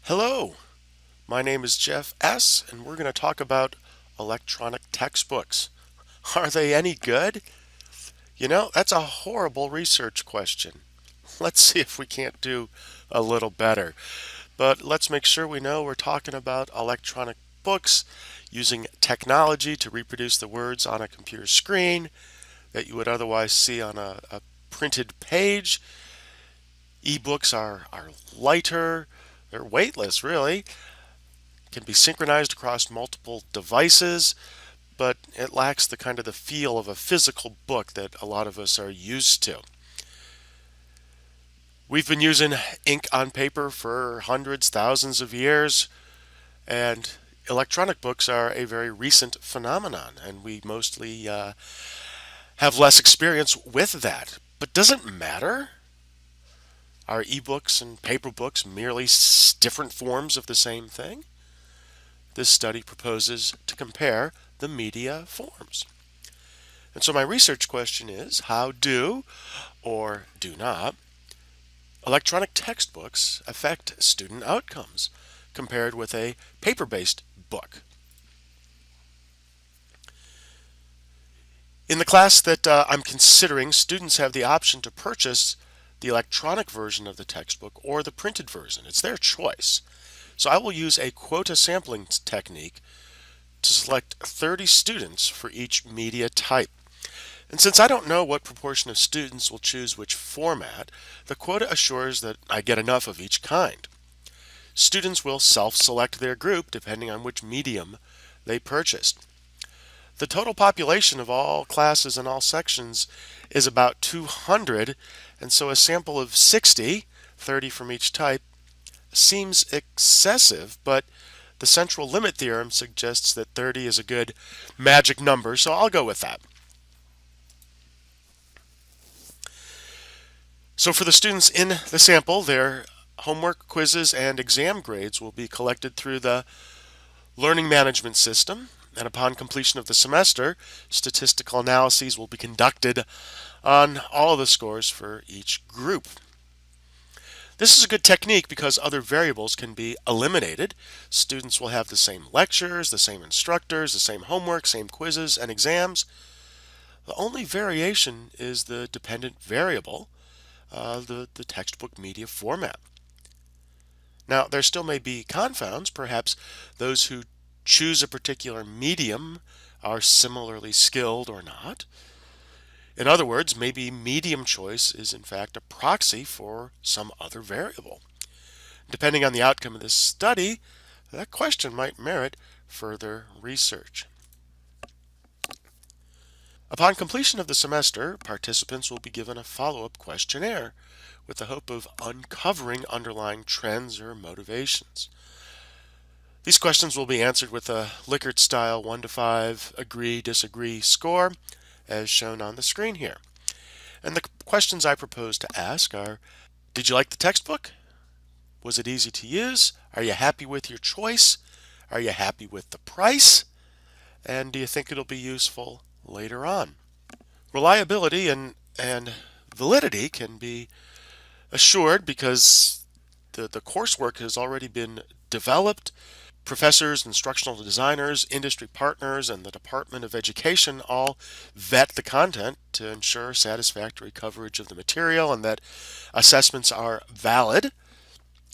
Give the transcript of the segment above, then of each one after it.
Hello, my name is Jeff S., and we're going to talk about electronic textbooks. Are they any good? That's a horrible research question. Let's see if we can't do a little better. But let's make sure we know we're talking about electronic books using technology to reproduce the words on a computer screen that you would otherwise see on a printed page. Ebooks are lighter, they're weightless, really, can be synchronized across multiple devices, but it lacks the kind of the feel of a physical book that a lot of us are used to. We've been using ink on paper for hundreds, thousands of years, and electronic books are a very recent phenomenon, and we mostly have less experience with that. But does it matter? Are ebooks and paper books merely different forms of the same thing? This study proposes to compare the media forms. And so my research question is, how do, or do not, electronic textbooks affect student outcomes compared with a paper-based book? In the class that I'm considering, students have the option to purchase the electronic version of the textbook or the printed version. It's their choice. So I will use a quota sampling technique to select 30 students for each media type. And since I don't know what proportion of students will choose which format, the quota assures that I get enough of each kind. Students will self-select their group depending on which medium they purchased. The total population of all classes and all sections is about 200, and so a sample of 60, 30 from each type, seems excessive, but the central limit theorem suggests that 30 is a good magic number, so I'll go with that. So for the students in the sample, their homework, quizzes, and exam grades will be collected through the learning management system, and upon completion of the semester, statistical analyses will be conducted on all of the scores for each group. This is a good technique because other variables can be eliminated. Students will have the same lectures, the same instructors, the same homework, same quizzes and exams. The only variation is the dependent variable, the textbook media format. Now, there still may be confounds. Perhaps those who choose a particular medium are similarly skilled or not. In other words, maybe medium choice is in fact a proxy for some other variable. Depending on the outcome of this study, that question might merit further research. Upon completion of the semester, participants will be given a follow-up questionnaire with the hope of uncovering underlying trends or motivations. These questions will be answered with a Likert style 1 to 5 agree, disagree score as shown on the screen here. And the questions I propose to ask are, did you like the textbook? Was it easy to use? Are you happy with your choice? Are you happy with the price? And do you think it'll be useful later on? Reliability and validity can be assured because the coursework has already been developed. Professors, instructional designers, industry partners, and the Department of Education all vet the content to ensure satisfactory coverage of the material and that assessments are valid.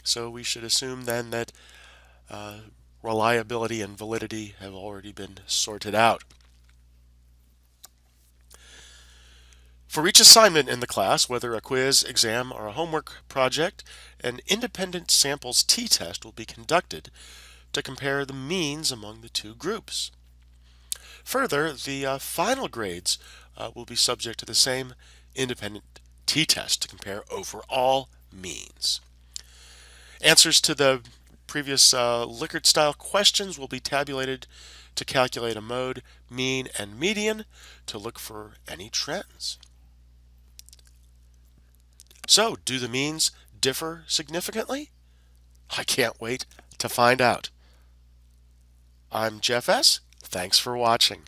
So we should assume then that reliability and validity have already been sorted out. For each assignment in the class, whether a quiz, exam, or a homework project, an independent samples t-test will be conducted to compare the means among the two groups. Further, the final grades will be subject to the same independent t-test to compare overall means. Answers to the previous Likert-style questions will be tabulated to calculate a mode, mean, and median to look for any trends. So, do the means differ significantly? I can't wait to find out. I'm Jeff S. Thanks for watching.